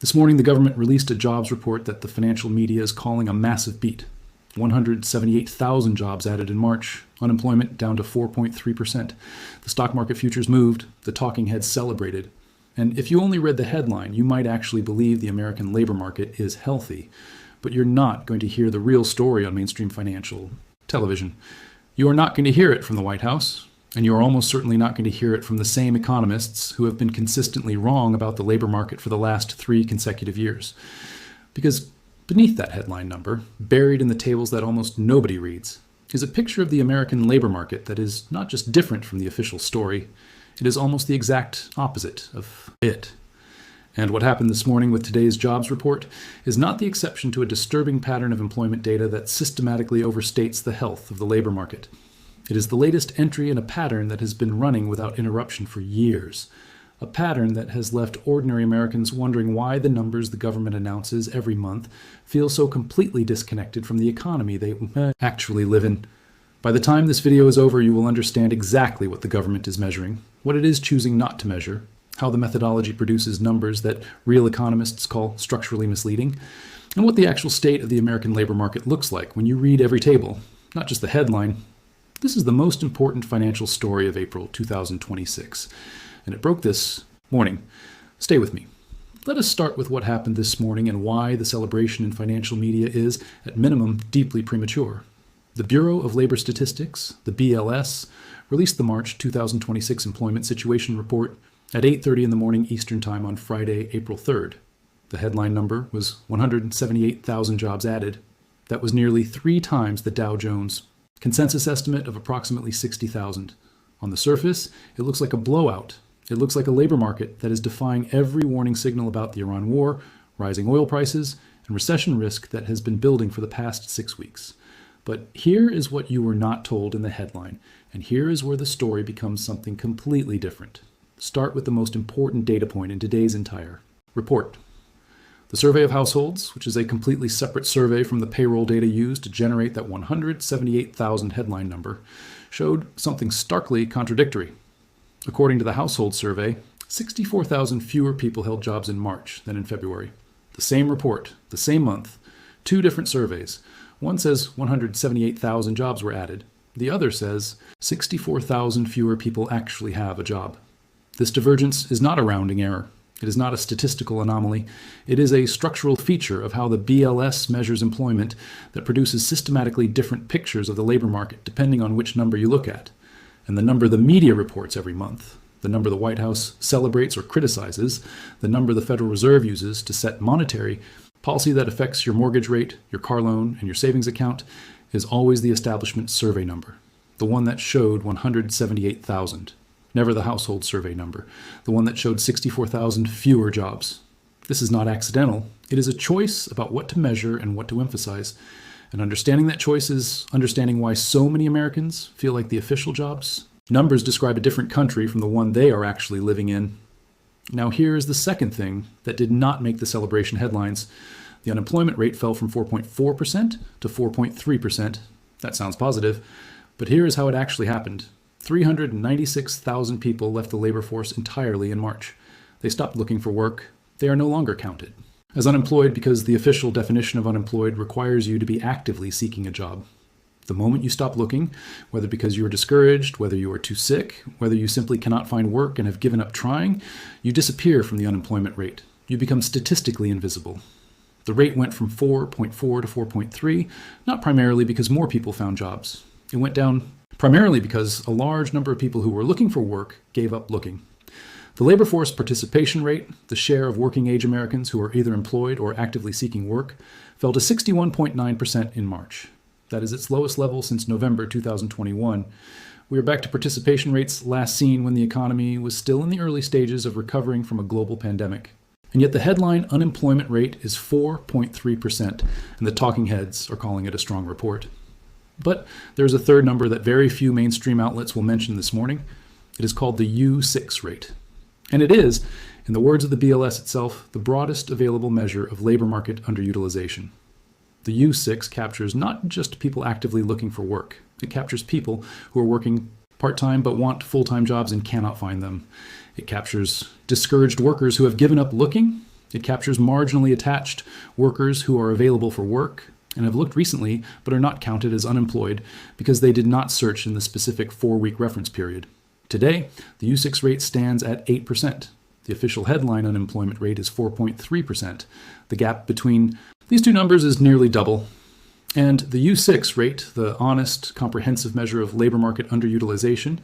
This morning, the government released a jobs report that the financial media is calling a massive beat. 178,000 jobs added in March, unemployment down to 4.3%. The stock market futures moved, the talking heads celebrated. And if you only read the headline, you might actually believe the American labor market is healthy. But you're not going to hear the real story on mainstream financial television. You are not going to hear it from the White House, and you are almost certainly not going to hear it from the same economists who have been consistently wrong about the labor market for the last 3 consecutive years. Because beneath that headline number, buried in the tables that almost nobody reads, is a picture of the American labor market that is not just different from the official story, it is almost the exact opposite of it. And what happened this morning with today's jobs report is not the exception to a disturbing pattern of employment data that systematically overstates the health of the labor market. It is the latest entry in a pattern that has been running without interruption for years. A pattern that has left ordinary Americans wondering why the numbers the government announces every month feel so completely disconnected from the economy they actually live in. By the time this video is over, you will understand exactly what the government is measuring, what it is choosing not to measure, how the methodology produces numbers that real economists call structurally misleading, and what the actual state of the American labor market looks like when you read every table, not just the headline. This is the most important financial story of April 2026, and it broke this morning. Stay with me. Let us start with what happened this morning and why the celebration in financial media is, at minimum, deeply premature. The Bureau of Labor Statistics, the BLS, released the March 2026 Employment Situation Report at 8:30 in the morning Eastern Time on Friday, April 3rd. The headline number was 178,000 jobs added. That was nearly 3 times the Dow Jones consensus estimate of approximately 60,000. On the surface, it looks like a blowout. It looks like a labor market that is defying every warning signal about the Iran war, rising oil prices, and recession risk that has been building for the past 6 weeks. But here is what you were not told in the headline, and here is where the story becomes something completely different. Start with the most important data point in today's entire report. The survey of households, which is a completely separate survey from the payroll data used to generate that 178,000 headline number, showed something starkly contradictory. According to the household survey, 64,000 fewer people held jobs in March than in February. The same report, the same month, 2 different surveys. One says 178,000 jobs were added. The other says 64,000 fewer people actually have a job. This divergence is not a rounding error. It is not a statistical anomaly. It is a structural feature of how the BLS measures employment that produces systematically different pictures of the labor market depending on which number you look at. And the number the media reports every month, the number the White House celebrates or criticizes, the number the Federal Reserve uses to set monetary policy that affects your mortgage rate, your car loan, and your savings account, is always the establishment survey number, the one that showed 178,000. Never the household survey number, the one that showed 64,000 fewer jobs. This is not accidental. It is a choice about what to measure and what to emphasize. And understanding that choice is understanding why so many Americans feel like the official jobs numbers describe a different country from the one they are actually living in. Now here is the second thing that did not make the celebration headlines. The unemployment rate fell from 4.4% to 4.3%. That sounds positive, but here is how it actually happened. 396,000 people left the labor force entirely in March. They stopped looking for work. They are no longer counted as unemployed because the official definition of unemployed requires you to be actively seeking a job. The moment you stop looking, whether because you are discouraged, whether you are too sick, whether you simply cannot find work and have given up trying, you disappear from the unemployment rate. You become statistically invisible. The rate went from 4.4 to 4.3, not primarily because more people found jobs. It went down primarily because a large number of people who were looking for work gave up looking. The labor force participation rate, the share of working-age Americans who are either employed or actively seeking work, fell to 61.9% in March. That is its lowest level since November 2021. We are back to participation rates last seen when the economy was still in the early stages of recovering from a global pandemic. And yet the headline unemployment rate is 4.3%, and the talking heads are calling it a strong report. But there's a third number that very few mainstream outlets will mention this morning. It is called the U6 rate. And it is, in the words of the BLS itself, the broadest available measure of labor market underutilization. The U6 captures not just people actively looking for work. It captures people who are working part-time but want full-time jobs and cannot find them. It captures discouraged workers who have given up looking It captures marginally attached workers who are available for work and have looked recently but are not counted as unemployed because they did not search in the specific 4-week reference period. Today, the U6 rate stands at 8%. The official headline unemployment rate is 4.3%. The gap between these two numbers is nearly double. And the U6 rate, the honest, comprehensive measure of labor market underutilization,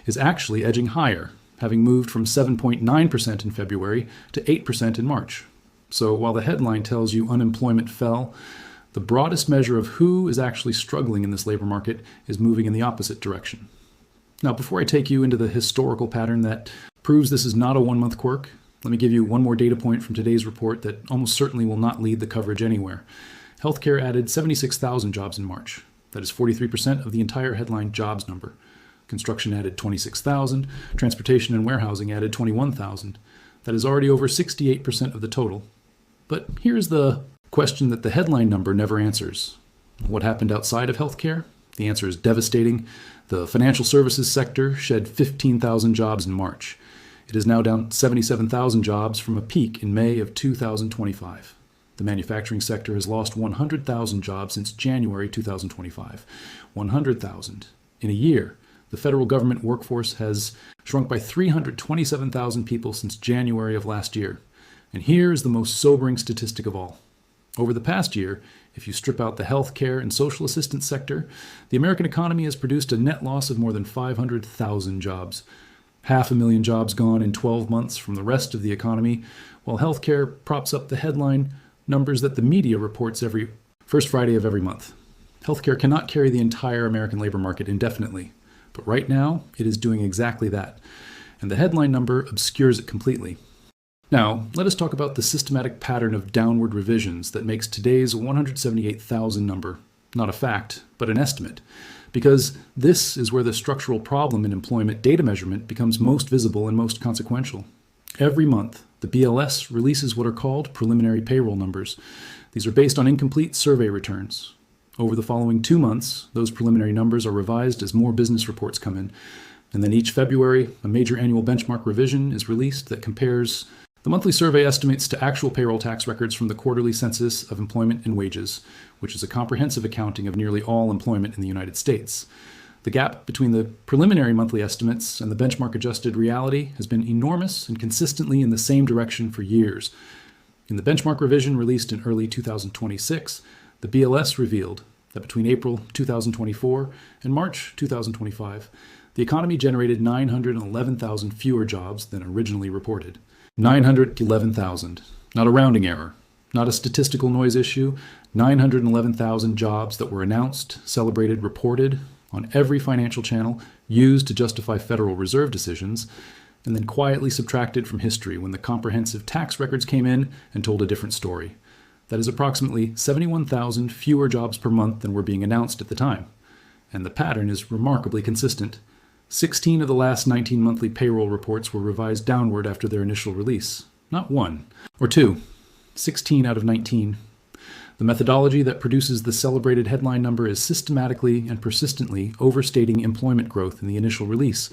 is actually edging higher, having moved from 7.9% in February to 8% in March. So while the headline tells you unemployment fell, the broadest measure of who is actually struggling in this labor market is moving in the opposite direction. Now, before I take you into the historical pattern that proves this is not a one-month quirk, let me give you one more data point from today's report that almost certainly will not lead the coverage anywhere. Healthcare added 76,000 jobs in March. That is 43% of the entire headline jobs number. Construction added 26,000. Transportation and warehousing added 21,000. That is already over 68% of the total. But here's the question that the headline number never answers. What happened outside of healthcare? The answer is devastating. The financial services sector shed 15,000 jobs in March. It is now down 77,000 jobs from a peak in May of 2025. The manufacturing sector has lost 100,000 jobs since January 2025. 100,000. In a year, the federal government workforce has shrunk by 327,000 people since January of last year. And here is the most sobering statistic of all. Over the past year, if you strip out the healthcare and social assistance sector, the American economy has produced a net loss of more than 500,000 jobs. 500,000 jobs gone in 12 months from the rest of the economy, while healthcare props up the headline numbers that the media reports every first Friday of every month. Healthcare cannot carry the entire American labor market indefinitely, but right now it is doing exactly that, and the headline number obscures it completely. Now, let us talk about the systematic pattern of downward revisions that makes today's 178,000 number not a fact, but an estimate, because this is where the structural problem in employment data measurement becomes most visible and most consequential. Every month, the BLS releases what are called preliminary payroll numbers. These are based on incomplete survey returns. Over the following 2 months, those preliminary numbers are revised as more business reports come in. And then each February, a major annual benchmark revision is released that compares the monthly survey estimates to actual payroll tax records from the quarterly census of employment and wages, which is a comprehensive accounting of nearly all employment in the United States. The gap between the preliminary monthly estimates and the benchmark adjusted reality has been enormous and consistently in the same direction for years. In the benchmark revision released in early 2026, the BLS revealed that between April 2024 and March 2025, the economy generated 911,000 fewer jobs than originally reported. 911,000. Not a rounding error, not a statistical noise issue. 911,000 jobs that were announced, celebrated, reported on every financial channel, used to justify Federal Reserve decisions, and then quietly subtracted from history when the comprehensive tax records came in and told a different story. That is approximately 71,000 fewer jobs per month than were being announced at the time. And the pattern is remarkably consistent. 16 of the last 19 monthly payroll reports were revised downward after their initial release. Not one or two. 16 out of 19. The methodology that produces the celebrated headline number is systematically and persistently overstating employment growth in the initial release.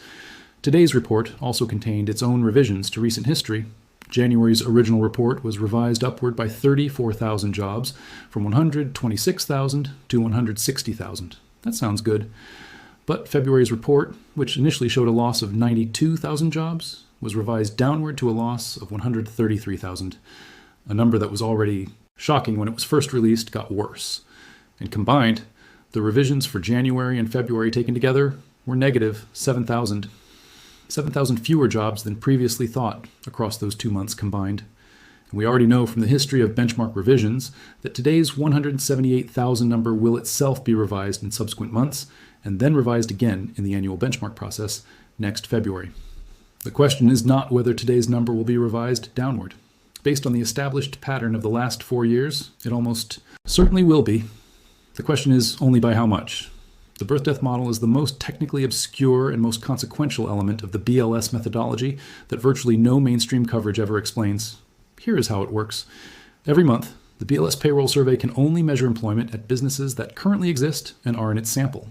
Today's report also contained its own revisions to recent history. January's original report was revised upward by 34,000 jobs, from 126,000 to 160,000. That sounds good. But February's report, which initially showed a loss of 92,000 jobs, was revised downward to a loss of 133,000. A number that was already shocking when it was first released got worse. And combined, the revisions for January and February taken together were negative 7,000. 7,000 fewer jobs than previously thought across those 2 months combined. And we already know from the history of benchmark revisions that today's 178,000 number will itself be revised in subsequent months, and then revised again in the annual benchmark process next February. The question is not whether today's number will be revised downward. Based on the established pattern of the last 4 years, it almost certainly will be. The question is only by how much. The birth-death model is the most technically obscure and most consequential element of the BLS methodology that virtually no mainstream coverage ever explains. Here is how it works. Every month, the BLS payroll survey can only measure employment at businesses that currently exist and are in its sample.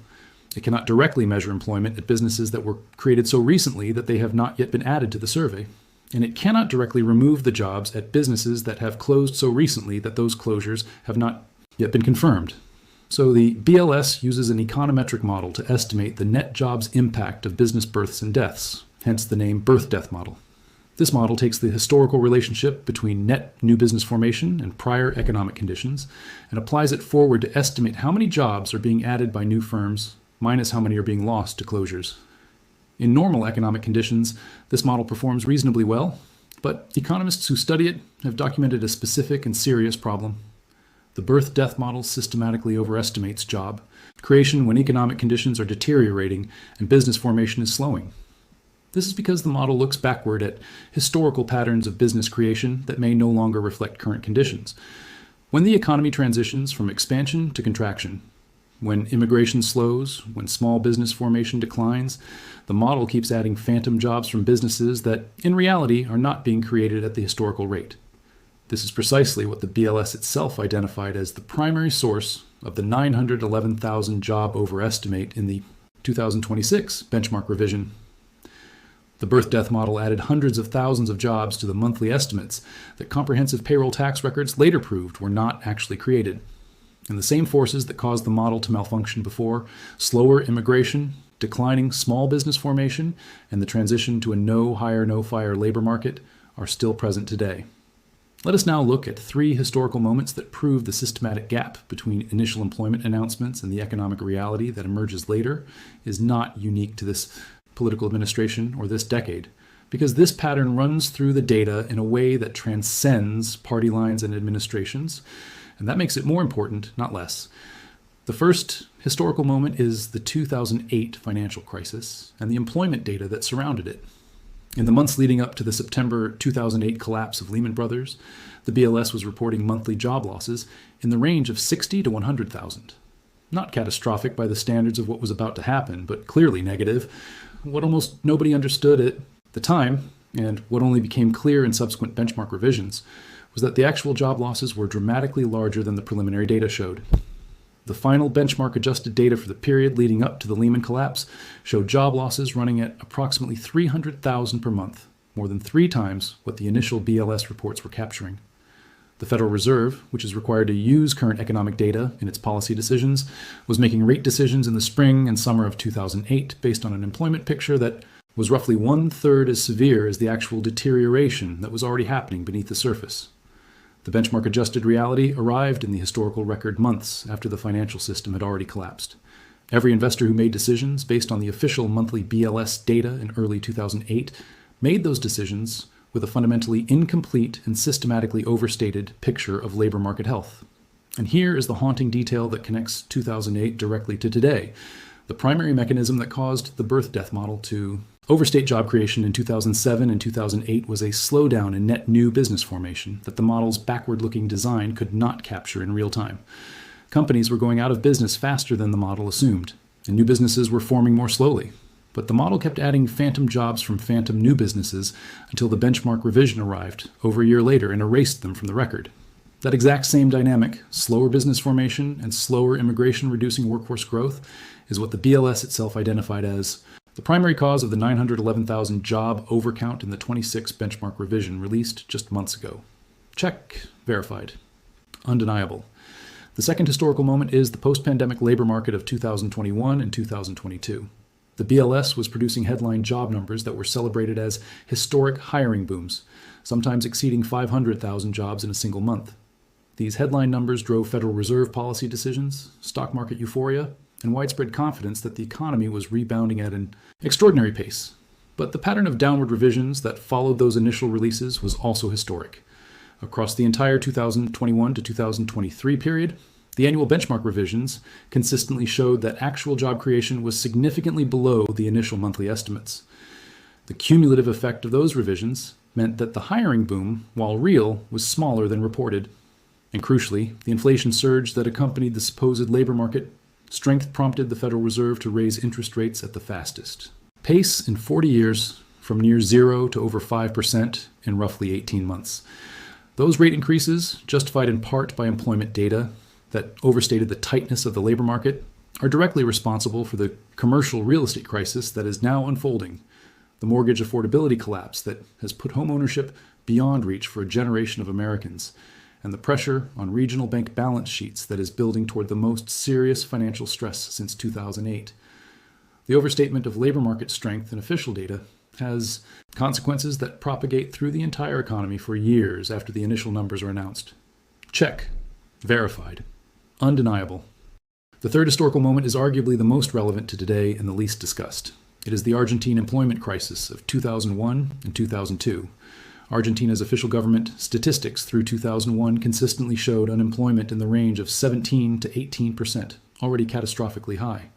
It cannot directly measure employment at businesses that were created so recently that they have not yet been added to the survey. and it cannot directly remove the jobs at businesses that have closed so recently that those closures have not yet been confirmed. So the BLS uses an econometric model to estimate the net jobs impact of business births and deaths, hence the name birth-death model. This model takes the historical relationship between net new business formation and prior economic conditions and applies it forward to estimate how many jobs are being added by new firms minus how many are being lost to closures. In normal economic conditions, this model performs reasonably well, but economists who study it have documented a specific and serious problem. The birth-death model systematically overestimates job creation when economic conditions are deteriorating and business formation is slowing. This is because the model looks backward at historical patterns of business creation that may no longer reflect current conditions. When the economy transitions from expansion to contraction, when immigration slows, when small business formation declines, the model keeps adding phantom jobs from businesses that, in reality, are not being created at the historical rate. This is precisely what the BLS itself identified as the primary source of the 911,000 job overestimate in the 2026 benchmark revision. The birth-death model added hundreds of thousands of jobs to the monthly estimates that comprehensive payroll tax records later proved were not actually created. And the same forces that caused the model to malfunction before, slower immigration, declining small business formation, and the transition to a no hire, no fire labor market, are still present today. Let us now look at 3 historical moments that prove the systematic gap between initial employment announcements and the economic reality that emerges later is not unique to this political administration or this decade, because this pattern runs through the data in a way that transcends party lines and administrations, and that makes it more important, not less. The first historical moment is the 2008 financial crisis and the employment data that surrounded it. In the months leading up to the September 2008 collapse of Lehman Brothers, the BLS was reporting monthly job losses in the range of 60 to 100,000. Not catastrophic by the standards of what was about to happen, but clearly negative. What almost nobody understood at the time, and what only became clear in subsequent benchmark revisions, was that the actual job losses were dramatically larger than the preliminary data showed. The final benchmark adjusted data for the period leading up to the Lehman collapse showed job losses running at approximately 300,000 per month, more than 3 times what the initial BLS reports were capturing. The Federal Reserve, which is required to use current economic data in its policy decisions, was making rate decisions in the spring and summer of 2008 based on an employment picture that was roughly 1/3 as severe as the actual deterioration that was already happening beneath the surface. The benchmark adjusted reality arrived in the historical record months after the financial system had already collapsed. Every investor who made decisions based on the official monthly BLS data in early 2008 made those decisions with a fundamentally incomplete and systematically overstated picture of labor market health. And here is the haunting detail that connects 2008 directly to today, the primary mechanism that caused the birth-death model to overstate job creation in 2007 and 2008 was a slowdown in net new business formation that the model's backward-looking design could not capture in real time. Companies were going out of business faster than the model assumed, and new businesses were forming more slowly. But the model kept adding phantom jobs from phantom new businesses until the benchmark revision arrived over a year later and erased them from the record. That exact same dynamic, slower business formation and slower immigration reducing workforce growth, is what the BLS itself identified as the primary cause of the 911,000 job overcount in the 26 benchmark revision released just months ago. Check. Verified. Undeniable. The second historical moment is the post-pandemic labor market of 2021 and 2022. The BLS was producing headline job numbers that were celebrated as historic hiring booms, sometimes exceeding 500,000 jobs in a single month. These headline numbers drove Federal Reserve policy decisions, stock market euphoria, and widespread confidence that the economy was rebounding at an extraordinary pace. But the pattern of downward revisions that followed those initial releases was also historic. Across the entire 2021 to 2023 period, the annual benchmark revisions consistently showed that actual job creation was significantly below the initial monthly estimates. The cumulative effect of those revisions meant that the hiring boom, while real, was smaller than reported. And crucially, the inflation surge that accompanied the supposed labor market strength prompted the Federal Reserve to raise interest rates at the fastest pace in 40 years, from near 0 to over 5% in roughly 18 months. Those rate increases, justified in part by employment data that overstated the tightness of the labor market, are directly responsible for the commercial real estate crisis that is now unfolding, the mortgage affordability collapse that has put homeownership beyond reach for a generation of Americans, and the pressure on regional bank balance sheets that is building toward the most serious financial stress since 2008. The overstatement of labor market strength in official data has consequences that propagate through the entire economy for years after the initial numbers are announced. Check. Verified. Undeniable. The third historical moment is arguably the most relevant to today and the least discussed. It is the Argentine employment crisis of 2001 and 2002. Argentina's official government statistics through 2001 consistently showed unemployment in the range of 17 to 18%, already catastrophically high.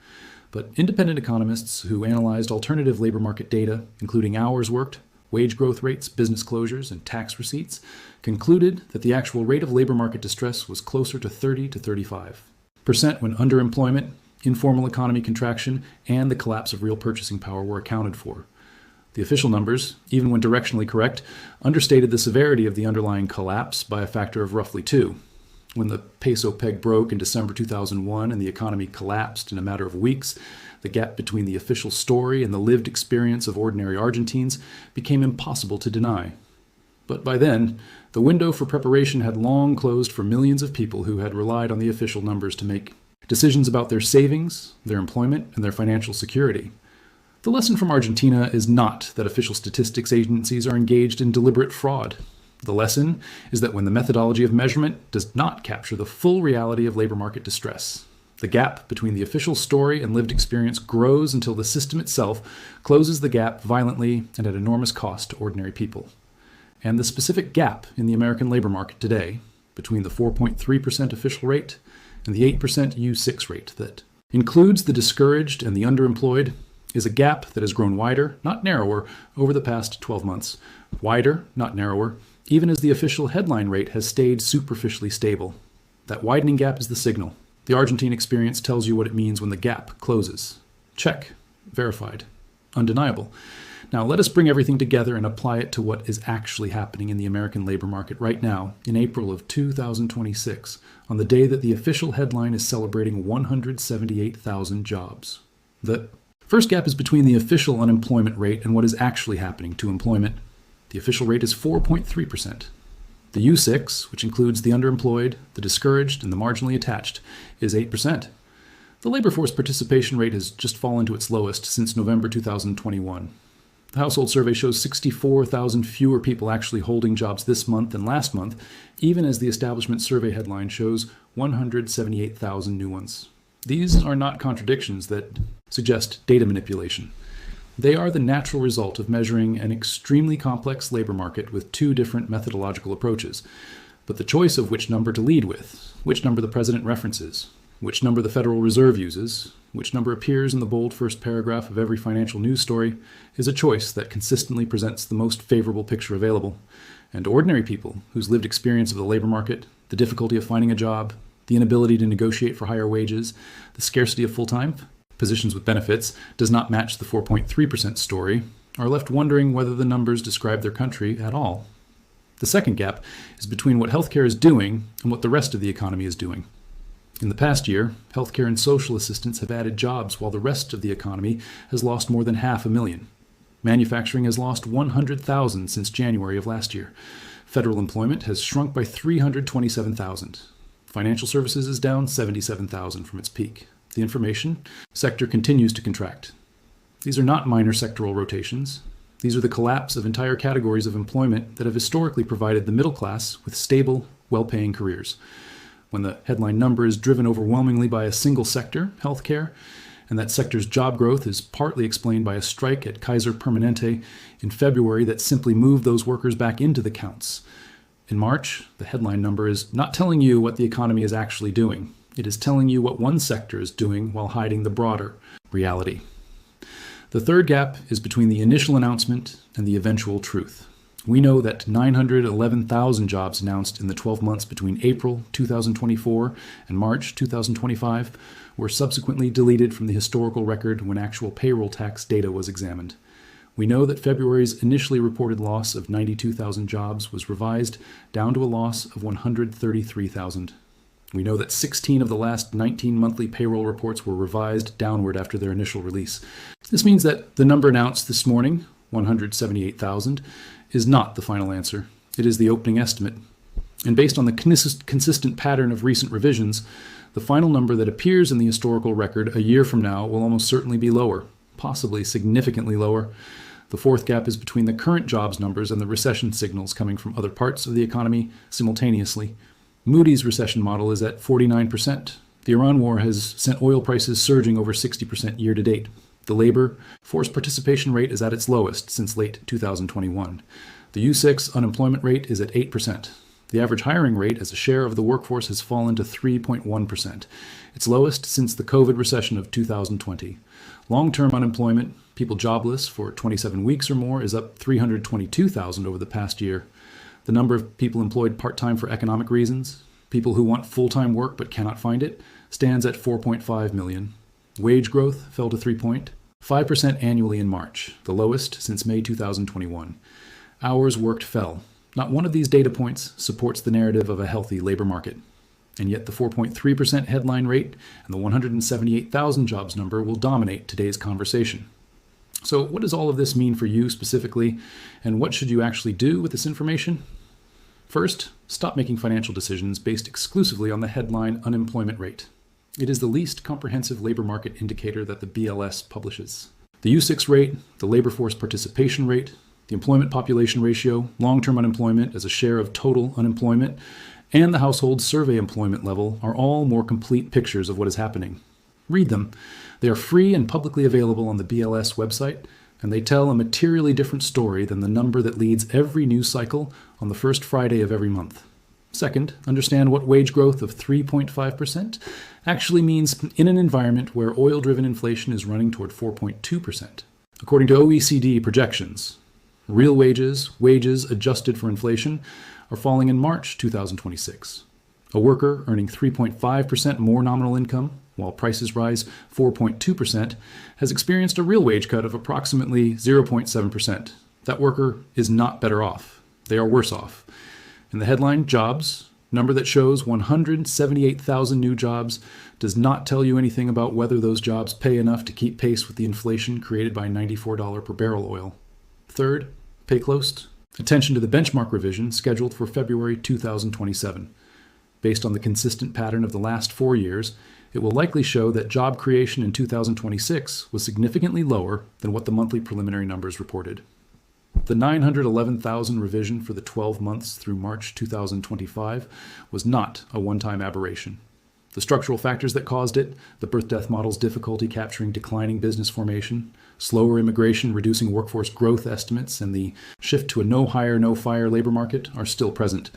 But independent economists who analyzed alternative labor market data, including hours worked, wage growth rates, business closures, and tax receipts, concluded that the actual rate of labor market distress was closer to 30 to 35% when underemployment, informal economy contraction, and the collapse of real purchasing power were accounted for. The official numbers, even when directionally correct, understated the severity of the underlying collapse by a factor of roughly 2. When the peso peg broke in December 2001 and the economy collapsed in a matter of weeks, the gap between the official story and the lived experience of ordinary Argentines became impossible to deny. But by then, the window for preparation had long closed for millions of people who had relied on the official numbers to make decisions about their savings, their employment, and their financial security. The lesson from Argentina is not that official statistics agencies are engaged in deliberate fraud. The lesson is that when the methodology of measurement does not capture the full reality of labor market distress, the gap between the official story and lived experience grows until the system itself closes the gap violently and at enormous cost to ordinary people. And the specific gap in the American labor market today, between the 4.3% official rate and the 8% U6 rate that includes the discouraged and the underemployed, is a gap that has grown wider, not narrower, over the past 12 months. Wider, not narrower, even as the official headline rate has stayed superficially stable. That widening gap is the signal. The Argentine experience tells you what it means when the gap closes. Check. Verified. Undeniable. Now let us bring everything together and apply it to what is actually happening in the American labor market right now, in April of 2026, on the day that the official headline is celebrating 178,000 jobs. The first gap is between the official unemployment rate and what is actually happening to employment. The official rate is 4.3%. The U6, which includes the underemployed, the discouraged, and the marginally attached, is 8%. The labor force participation rate has just fallen to its lowest since November 2021. The household survey shows 64,000 fewer people actually holding jobs this month than last month, even as the establishment survey headline shows 178,000 new ones. These are not contradictions that suggest data manipulation. They are the natural result of measuring an extremely complex labor market with two different methodological approaches. But the choice of which number to lead with, which number the president references, which number the Federal Reserve uses, which number appears in the bold first paragraph of every financial news story, is a choice that consistently presents the most favorable picture available. And ordinary people whose lived experience of the labor market, the difficulty of finding a job, the inability to negotiate for higher wages, the scarcity of full-time positions with benefits does not match the 4.3% story, are left wondering whether the numbers describe their country at all. The second gap is between what healthcare is doing and what the rest of the economy is doing. In the past year, healthcare and social assistance have added jobs while the rest of the economy has lost more than 500,000. Manufacturing has lost 100,000 since January of last year. Federal employment has shrunk by 327,000. Financial services is down 77,000 from its peak. The information sector continues to contract. These are not minor sectoral rotations. These are the collapse of entire categories of employment that have historically provided the middle class with stable, well-paying careers. When the headline number is driven overwhelmingly by a single sector, healthcare, and that sector's job growth is partly explained by a strike at Kaiser Permanente in February that simply moved those workers back into the counts. In March, the headline number is not telling you what the economy is actually doing. It is telling you what one sector is doing while hiding the broader reality. The third gap is between the initial announcement and the eventual truth. We know that 911,000 jobs announced in the 12 months between April 2024 and March 2025 were subsequently deleted from the historical record when actual payroll tax data was examined. We know that February's initially reported loss of 92,000 jobs was revised down to a loss of 133,000. We know that 16 of the last 19 monthly payroll reports were revised downward after their initial release. This means that the number announced this morning 178,000, is not the final answer. It is the opening estimate. And based on the consistent pattern of recent revisions, the final number that appears in the historical record a year from now will almost certainly be lower, possibly significantly lower. The fourth gap is between the current jobs numbers and the recession signals coming from other parts of the economy simultaneously. Moody's recession model is at 49%. The Iran war has sent oil prices surging over 60% year to date. The labor force participation rate is at its lowest since late 2021. The U6 unemployment rate is at 8%. The average hiring rate as a share of the workforce has fallen to 3.1%, its lowest since the COVID recession of 2020. Long-term unemployment, people jobless for 27 weeks or more, is up 322,000 over the past year. The number of people employed part-time for economic reasons, people who want full-time work but cannot find it, stands at 4.5 million. Wage growth fell to 3.5% annually in March, the lowest since May 2021. Hours worked fell. Not one of these data points supports the narrative of a healthy labor market. And yet the 4.3% headline rate and the 178,000 jobs number will dominate today's conversation. So what does all of this mean for you specifically, and what should you actually do with this information? First, stop making financial decisions based exclusively on the headline unemployment rate. It is the least comprehensive labor market indicator that the BLS publishes. The U6 rate, the labor force participation rate, the employment population ratio, long-term unemployment as a share of total unemployment, and the household survey employment level are all more complete pictures of what is happening. Read them. They are free and publicly available on the BLS website, and they tell a materially different story than the number that leads every news cycle on the first Friday of every month. Second, understand what wage growth of 3.5% actually means in an environment where oil-driven inflation is running toward 4.2%. According to OECD projections, real wages adjusted for inflation, are falling in March 2026. A worker earning 3.5% more nominal income, while prices rise 4.2%, has experienced a real wage cut of approximately 0.7%. That worker is not better off. They are worse off. In the headline, jobs, number that shows 178,000 new jobs, does not tell you anything about whether those jobs pay enough to keep pace with the inflation created by $94 per barrel oil. Third, pay close attention to the benchmark revision scheduled for February 2027. Based on the consistent pattern of the last 4 years, it will likely show that job creation in 2026 was significantly lower than what the monthly preliminary numbers reported. The 911,000 revision for the 12 months through March 2025 was not a one-time aberration. The structural factors that caused it, the birth-death model's difficulty capturing declining business formation, slower immigration reducing workforce growth estimates, and the shift to a no-hire, no-fire labor market are still present.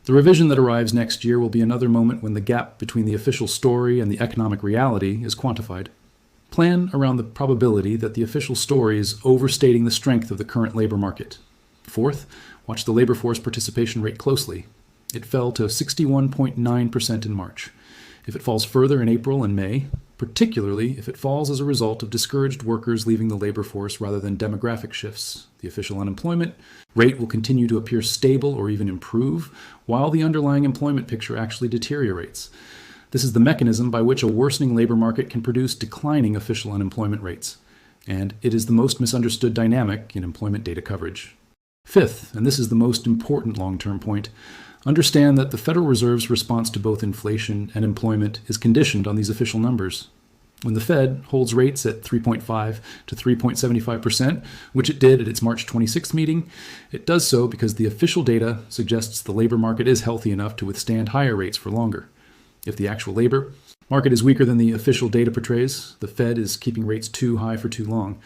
The revision that arrives next year will be another moment when the gap between the official story and the economic reality is quantified. Plan around the probability that the official story is overstating the strength of the current labor market. Fourth, watch the labor force participation rate closely. It fell to 61.9% in March. If it falls further in April and May, particularly if it falls as a result of discouraged workers leaving the labor force rather than demographic shifts, the official unemployment rate will continue to appear stable or even improve, while the underlying employment picture actually deteriorates. This is the mechanism by which a worsening labor market can produce declining official unemployment rates, and it is the most misunderstood dynamic in employment data coverage. Fifth, and this is the most important long-term point, understand that the Federal Reserve's response to both inflation and employment is conditioned on these official numbers. When the Fed holds rates at 3.5 to 3.75%, which it did at its March 26th meeting, it does so because the official data suggests the labor market is healthy enough to withstand higher rates for longer. If the actual labor market is weaker than the official data portrays, the Fed is keeping rates too high for too long.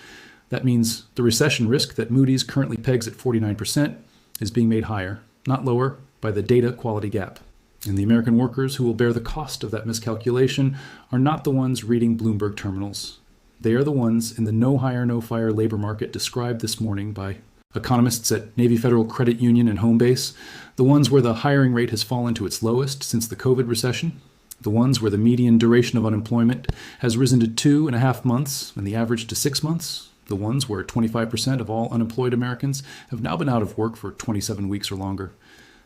That means the recession risk that Moody's currently pegs at 49% is being made higher, not lower, by the data quality gap. And the American workers who will bear the cost of that miscalculation are not the ones reading Bloomberg terminals. They are the ones in the no-hire, no-fire labor market described this morning by economists at Navy Federal Credit Union and Homebase, the ones where the hiring rate has fallen to its lowest since the COVID recession, the ones where the median duration of unemployment has risen to 2.5 months and the average to 6 months, the ones where 25% of all unemployed Americans have now been out of work for 27 weeks or longer.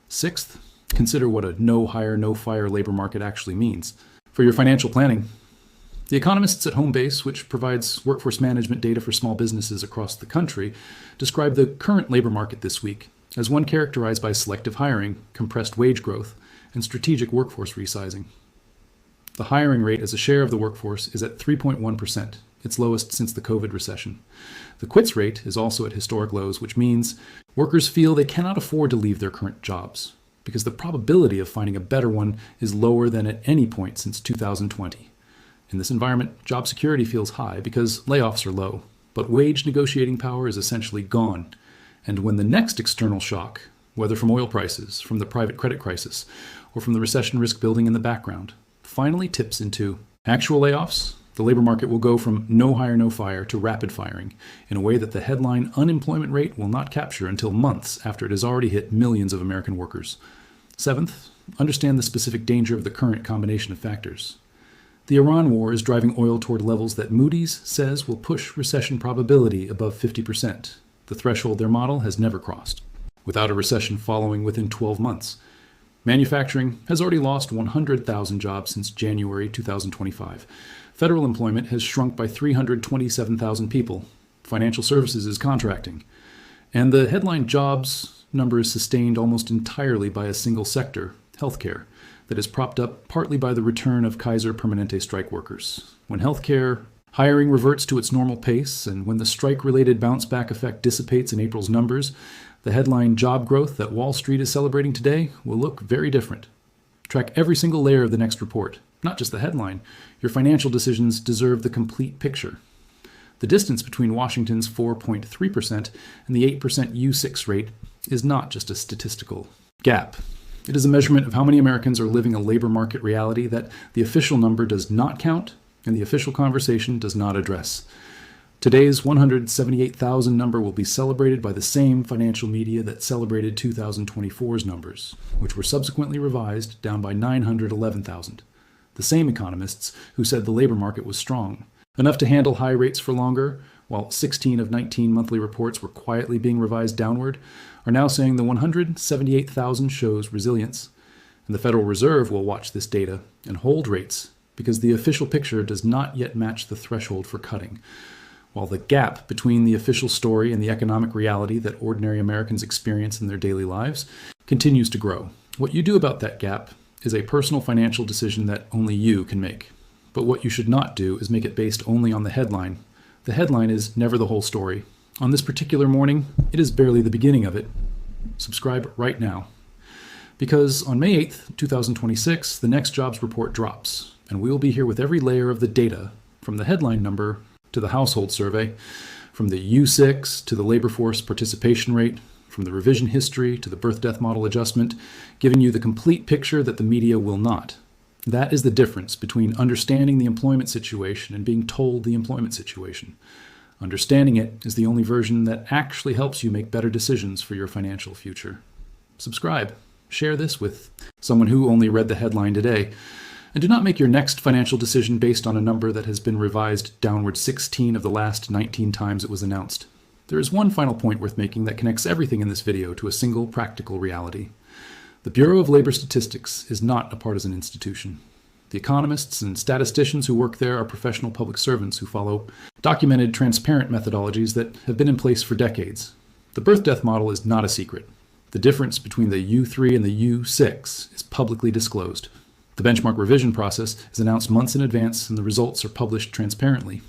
Sixth, consider what a no-hire, no-fire labor market actually means. For your financial planning, The economists at Homebase, which provides workforce management data for small businesses across the country, describe the current labor market this week as one characterized by selective hiring, compressed wage growth, and strategic workforce resizing. The hiring rate as a share of the workforce is at 3.1%, its lowest since the COVID recession. The quits rate is also at historic lows, which means workers feel they cannot afford to leave their current jobs because the probability of finding a better one is lower than at any point since 2020. In this environment, job security feels high because layoffs are low, but wage negotiating power is essentially gone. And when the next external shock, whether from oil prices, from the private credit crisis, or from the recession risk building in the background, finally tips into actual layoffs, the labor market will go from no hire, no fire to rapid firing in a way that the headline unemployment rate will not capture until months after it has already hit millions of American workers. Seventh, understand the specific danger of the current combination of factors. The Iran war is driving oil toward levels that Moody's says will push recession probability above 50%, the threshold their model has never crossed, without a recession following within 12 months. Manufacturing has already lost 100,000 jobs since January 2025. Federal employment has shrunk by 327,000 people. Financial services is contracting. And the headline jobs number is sustained almost entirely by a single sector, healthcare, that is propped up partly by the return of Kaiser Permanente strike workers. When healthcare hiring reverts to its normal pace, and when the strike-related bounce-back effect dissipates in April's numbers, the headline job growth that Wall Street is celebrating today will look very different. Track every single layer of the next report, not just the headline. Your financial decisions deserve the complete picture. The distance between Washington's 4.3% and the 8% U6 rate is not just a statistical gap. It is a measurement of how many Americans are living a labor market reality that the official number does not count and the official conversation does not address. Today's 178,000 number will be celebrated by the same financial media that celebrated 2024's numbers, which were subsequently revised down by 911,000. The same economists who said the labor market was strong, enough to handle high rates for longer, while 16 of 19 monthly reports were quietly being revised downward, are now saying the 178,000 shows resilience. And the Federal Reserve will watch this data and hold rates because the official picture does not yet match the threshold for cutting, while the gap between the official story and the economic reality that ordinary Americans experience in their daily lives continues to grow. What you do about that gap is a personal financial decision that only you can make. But what you should not do is make it based only on the headline. The headline is never the whole story. On this particular morning, it is barely the beginning of it. Subscribe right now. Because on May 8th, 2026, the next jobs report drops, and we will be here with every layer of the data, from the headline number to the household survey, from the U6 to the labor force participation rate, from the revision history to the birth-death model adjustment, giving you the complete picture that the media will not. That is the difference between understanding the employment situation and being told the employment situation. Understanding it is the only version that actually helps you make better decisions for your financial future. Subscribe. Share this with someone who only read the headline today. And do not make your next financial decision based on a number that has been revised downward 16 of the last 19 times it was announced. There is one final point worth making that connects everything in this video to a single practical reality. The Bureau of Labor Statistics is not a partisan institution. The economists and statisticians who work there are professional public servants who follow documented, transparent methodologies that have been in place for decades. The birth-death model is not a secret. The difference between the U3 and the U6 is publicly disclosed. The benchmark revision process is announced months in advance, and the results are published transparently.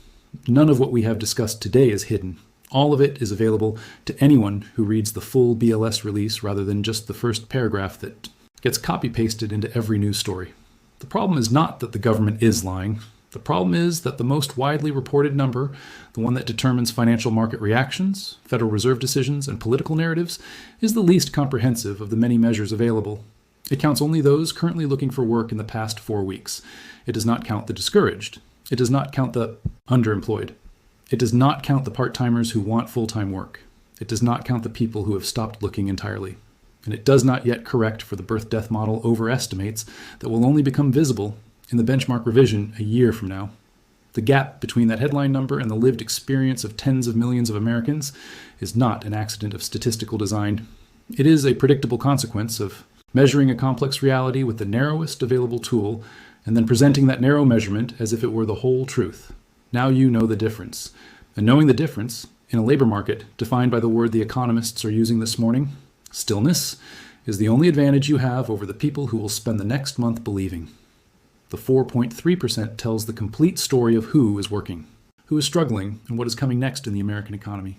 None of what we have discussed today is hidden. All of it is available to anyone who reads the full BLS release rather than just the first paragraph that gets copy-pasted into every news story. The problem is not that the government is lying. The problem is that the most widely reported number, the one that determines financial market reactions, Federal Reserve decisions, and political narratives, is the least comprehensive of the many measures available. It counts only those currently looking for work in the past 4 weeks. It does not count the discouraged. It does not count the underemployed. It does not count the part-timers who want full-time work. It does not count the people who have stopped looking entirely. And it does not yet correct for the birth-death model overestimates that will only become visible in the benchmark revision a year from now. The gap between that headline number and the lived experience of tens of millions of Americans is not an accident of statistical design. It is a predictable consequence of measuring a complex reality with the narrowest available tool and then presenting that narrow measurement as if it were the whole truth. Now you know the difference. And knowing the difference in a labor market defined by the word the economists are using this morning, stillness, is the only advantage you have over the people who will spend the next month believing. The 4.3% tells the complete story of who is working, who is struggling, and what is coming next in the American economy.